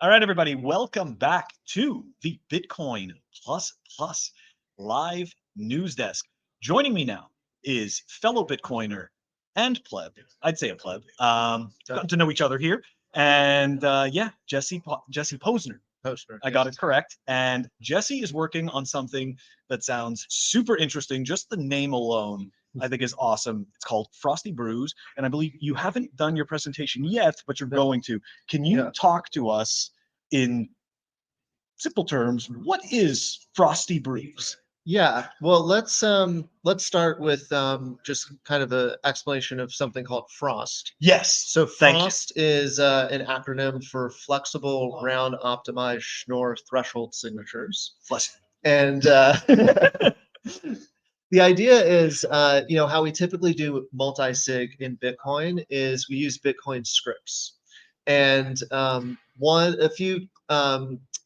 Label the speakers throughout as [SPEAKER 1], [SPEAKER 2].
[SPEAKER 1] All right, everybody, welcome back to the Bitcoin Plus Plus live news desk. Joining me now is fellow Bitcoiner and pleb. I'd say a pleb. Gotten to know each other here, and yeah, Jesse Posner.
[SPEAKER 2] Posner.
[SPEAKER 1] I got it correct. And Jesse is working on something that sounds super interesting. Just the name alone, I think, is awesome. It's called Frosty Brews. And I believe you haven't done your presentation yet, but you're going to. Can you talk to us in simple terms? What is Frosty Brews?
[SPEAKER 2] Yeah, well, let's start with just kind of an explanation of something called FROST.
[SPEAKER 1] Yes.
[SPEAKER 2] So
[SPEAKER 1] Thank you.
[SPEAKER 2] FROST is an acronym for Flexible Round Optimized Schnorr Threshold Signatures.
[SPEAKER 1] Bless
[SPEAKER 2] And the idea is, how we typically do multi-sig in Bitcoin is we use Bitcoin scripts. And a few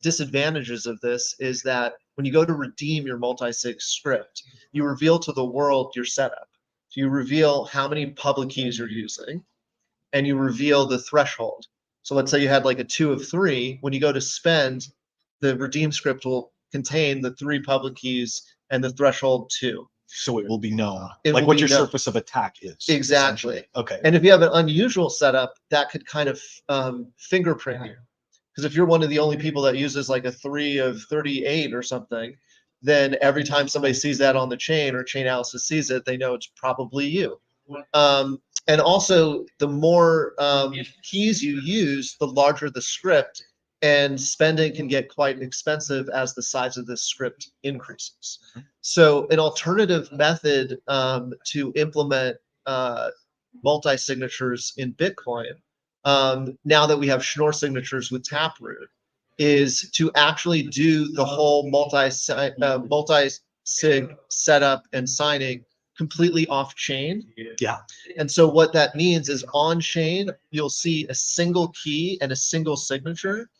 [SPEAKER 2] disadvantages of this is that when you go to redeem your multi-sig script, you reveal to the world your setup. So you reveal how many public keys you're using, and you reveal the threshold. So let's say you had like a 2 of 3. When you go to spend, the redeem script will contain the 3 public keys and the threshold 2.
[SPEAKER 1] So it will be known,
[SPEAKER 2] It
[SPEAKER 1] like
[SPEAKER 2] will
[SPEAKER 1] what
[SPEAKER 2] be
[SPEAKER 1] your
[SPEAKER 2] known.
[SPEAKER 1] surface of attack is.
[SPEAKER 2] Exactly.
[SPEAKER 1] Okay.
[SPEAKER 2] And if you have an unusual setup, that could kind of fingerprint you. Because if you're one of the only people that uses like a 3 of 38 or something, then every time somebody sees that on the chain or chain analysis sees it, they know it's probably you. And also, the more keys you use, the larger the script, and spending can get quite expensive as the size of this script increases. So an alternative method to implement multi-signatures in Bitcoin, now that we have Schnorr signatures with Taproot, is to actually do the whole multi-sig setup and signing completely off chain.
[SPEAKER 1] Yeah.
[SPEAKER 2] And so what that means is on chain, you'll see a single key and a single signature,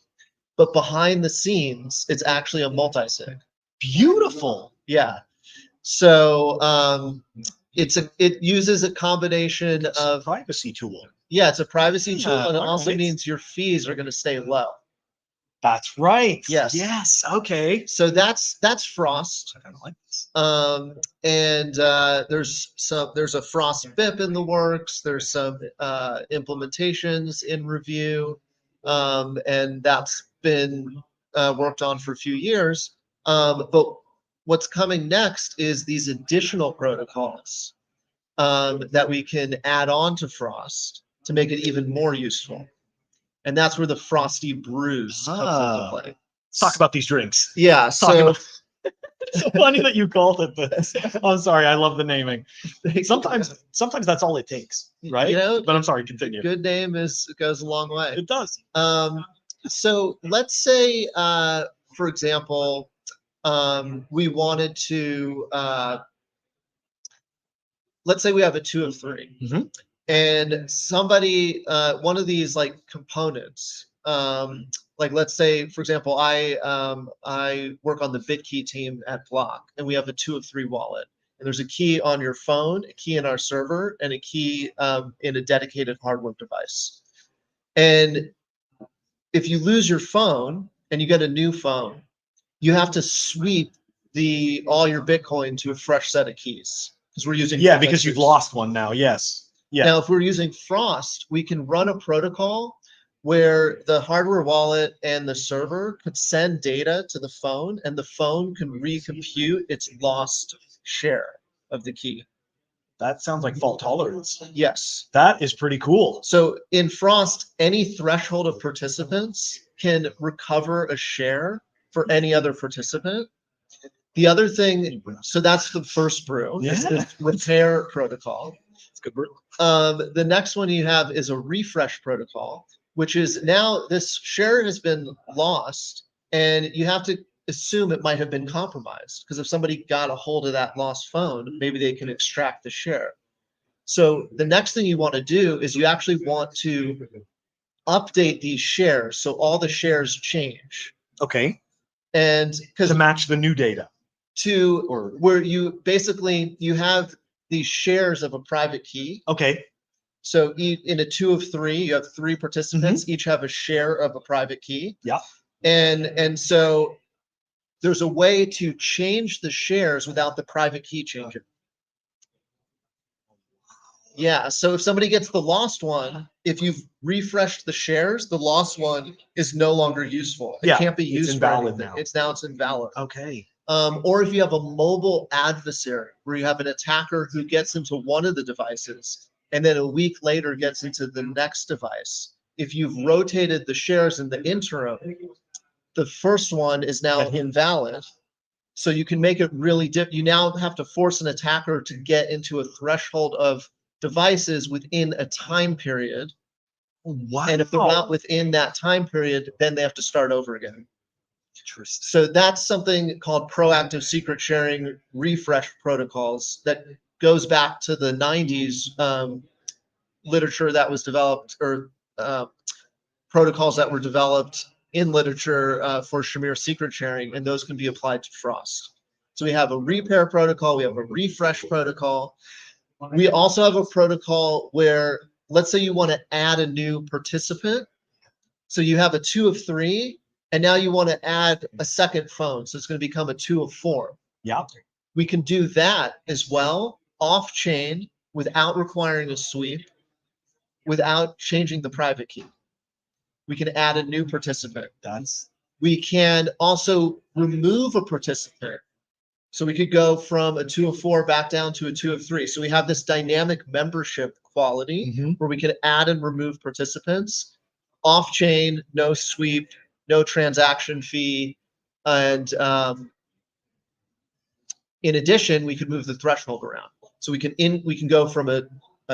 [SPEAKER 2] but behind the scenes, it's actually a multi-sig.
[SPEAKER 1] Beautiful.
[SPEAKER 2] Yeah. So it uses a combination of
[SPEAKER 1] privacy tool.
[SPEAKER 2] Yeah, it's a privacy tool, and it also
[SPEAKER 1] right.
[SPEAKER 2] means your fees are going to stay low.
[SPEAKER 1] That's right.
[SPEAKER 2] Yes.
[SPEAKER 1] Yes. Okay.
[SPEAKER 2] So that's Frost.
[SPEAKER 1] I kind of like this.
[SPEAKER 2] And there's a Frost BIP in the works. There's some implementations in review, and that's been worked on for a few years. But what's coming next is these additional protocols that we can add on to Frost to make it even more useful. And that's where the Frosty Brews comes into play.
[SPEAKER 1] Let's talk about these drinks.
[SPEAKER 2] Yeah, so
[SPEAKER 1] it's so funny that you called it this. I'm sorry, I love the naming. Sometimes that's all it takes, right? But I'm sorry, continue.
[SPEAKER 2] Good name goes a long way.
[SPEAKER 1] It does.
[SPEAKER 2] So let's say, for example, we wanted to, let's say we have a 2 of 3.
[SPEAKER 1] Mm-hmm.
[SPEAKER 2] And somebody, one of these like components, like let's say, for example, I work on the BitKey team at Block, and we have a 2 of 3 wallet. And there's a key on your phone, a key in our server, and a key in a dedicated hardware device. And if you lose your phone and you get a new phone, you have to sweep all your Bitcoin to a fresh set of keys because we're using
[SPEAKER 1] because you've lost one now. Yes. Yeah.
[SPEAKER 2] Now, if we're using Frost, we can run a protocol where the hardware wallet and the server could send data to the phone, and the phone can recompute its lost share of the key.
[SPEAKER 1] That sounds like fault tolerance.
[SPEAKER 2] Yes.
[SPEAKER 1] That is pretty cool.
[SPEAKER 2] So in Frost, any threshold of participants can recover a share for any other participant. The other thing, so that's the first brew, is the repair protocol.
[SPEAKER 1] It's good brew.
[SPEAKER 2] The next one you have is a refresh protocol, which is now this share has been lost, and you have to assume it might have been compromised, because if somebody got a hold of that lost phone, maybe they can extract the share. So the next thing you want to do is you actually want to update these shares so all the shares change.
[SPEAKER 1] Okay.
[SPEAKER 2] And because
[SPEAKER 1] to match the new data.
[SPEAKER 2] Where you basically you have these shares of a private key.
[SPEAKER 1] Okay.
[SPEAKER 2] So in a 2 of 3, you have 3 participants, each have a share of a private key.
[SPEAKER 1] Yeah.
[SPEAKER 2] And so there's a way to change the shares without the private key changing. Yeah, so if somebody gets the lost one, if you've refreshed the shares, the lost one is no longer useful. It
[SPEAKER 1] Yeah,
[SPEAKER 2] can't be
[SPEAKER 1] it's
[SPEAKER 2] used for
[SPEAKER 1] invalid
[SPEAKER 2] anything.
[SPEAKER 1] now.
[SPEAKER 2] It's invalid.
[SPEAKER 1] Okay.
[SPEAKER 2] Or if you have a mobile adversary where you have an attacker who gets into one of the devices and then a week later gets into the next device, if you've rotated the shares in the interim, the first one is now invalid. So you can make it really you now have to force an attacker to get into a threshold of devices within a time period.
[SPEAKER 1] Wow.
[SPEAKER 2] And if they're not within that time period, then they have to start over again.
[SPEAKER 1] Interesting.
[SPEAKER 2] So that's something called proactive secret sharing refresh protocols that goes back to the 90s literature that was developed, or protocols that were developed in literature for Shamir secret sharing, and those can be applied to Frost. So we have a repair protocol, we have a refresh protocol. We also have a protocol where, let's say you want to add a new participant. So you have a 2 of 3, and now you want to add a second phone. So it's going to become a 2 of 4.
[SPEAKER 1] Yeah.
[SPEAKER 2] We can do that as well, off chain, without requiring a sweep, without changing the private key. We can add a new participant. We can also remove a participant. So we could go from a 2 of 4 back down to a 2 of 3. So we have this dynamic membership quality where we can add and remove participants off chain, no sweep, no transaction fee. And in addition, we could move the threshold around. So we can go from a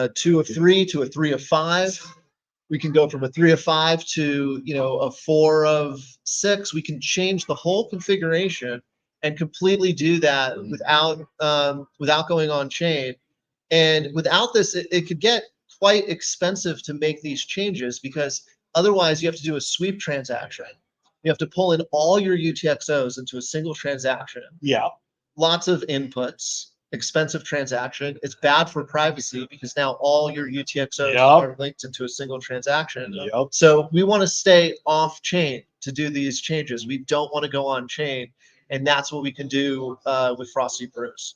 [SPEAKER 2] 2 of 3 to a 3 of 5. We can go from a 3 of 5 to, a 4 of 6. We can change the whole configuration and completely do that without going on chain. And without this, it could get quite expensive to make these changes, because otherwise you have to do a sweep transaction. You have to pull in all your UTXOs into a single transaction.
[SPEAKER 1] Yeah.
[SPEAKER 2] Lots of inputs, expensive transaction. It's bad for privacy because now all your UTXOs are linked into a single transaction.
[SPEAKER 1] Yep.
[SPEAKER 2] So we want to stay off chain to do these changes. We don't want to go on chain. And that's what we can do with Frosty Brews.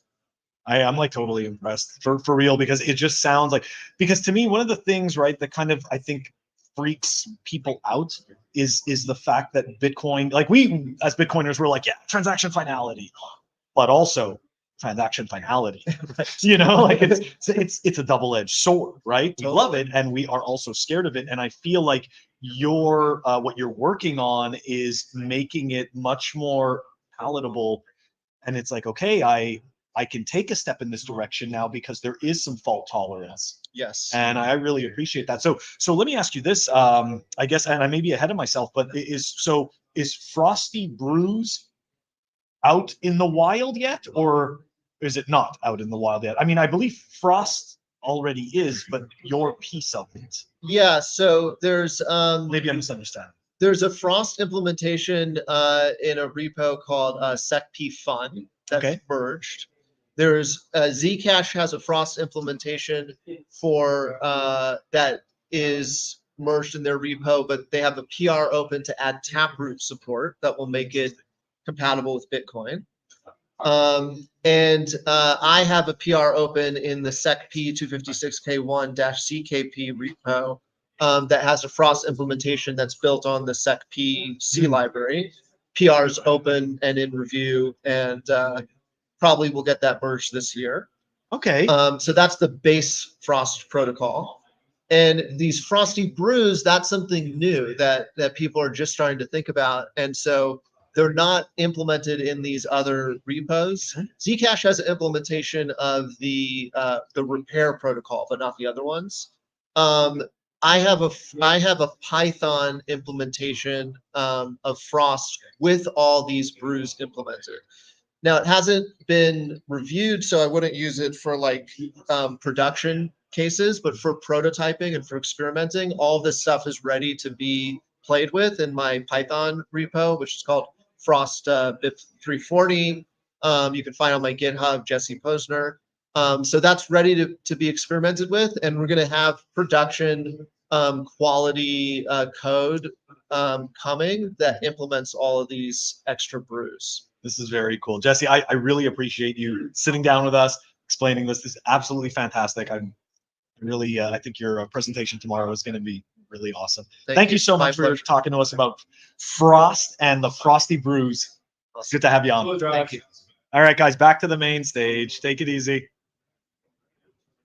[SPEAKER 1] I'm like totally impressed for real, because it just sounds like, because to me, one of the things, right, that kind of, I think, freaks people out is the fact that Bitcoin, like, we as Bitcoiners, we're like, yeah, transaction finality, but also transaction finality. Like it's a double-edged sword, right? We love it and we are also scared of it. And I feel like what you're working on is making it much more palatable. And it's like, okay, I can take a step in this direction now because there is some fault tolerance.
[SPEAKER 2] Yes.
[SPEAKER 1] And I really appreciate that. So let me ask you this, I guess, and I may be ahead of myself, but is Frosty Brews out in the wild yet, or is it not out in the wild yet? I mean, I believe Frost already is, but your piece of it.
[SPEAKER 2] Yeah, so there's
[SPEAKER 1] Maybe I misunderstand.
[SPEAKER 2] There's a Frost implementation in a repo called SecP Fun that's merged. There's Zcash has a Frost implementation for that is merged in their repo, but they have a PR open to add Taproot support that will make it compatible with Bitcoin. And I have a PR open in the SecP 256K1-CKP repo that has a Frost implementation that's built on the SecP C library. PR is open and in review, and probably will get that merged this year.
[SPEAKER 1] Okay.
[SPEAKER 2] So that's the base Frost protocol. And these Frosty Brews, that's something new that people are just starting to think about. And so they're not implemented in these other repos. Zcash has an implementation of the repair protocol, but not the other ones. I have a Python implementation of Frost with all these brews implemented. Now, it hasn't been reviewed, so I wouldn't use it for like production cases, but for prototyping and for experimenting, all this stuff is ready to be played with in my Python repo, which is called Frost BIP 340. You can find on my GitHub, Jesse Posner. So that's ready to be experimented with, and we're going to have production quality code coming that implements all of these extra brews.
[SPEAKER 1] This is very cool. Jesse, I really appreciate you sitting down with us, explaining this. This is absolutely fantastic. I'm really, I think your presentation tomorrow is going to be really awesome. Thank you so much for talking to us about Frost and the Frosty Brews. It's good to have you on.
[SPEAKER 2] Thank you.
[SPEAKER 1] All right, guys, back to the main stage. Take it easy.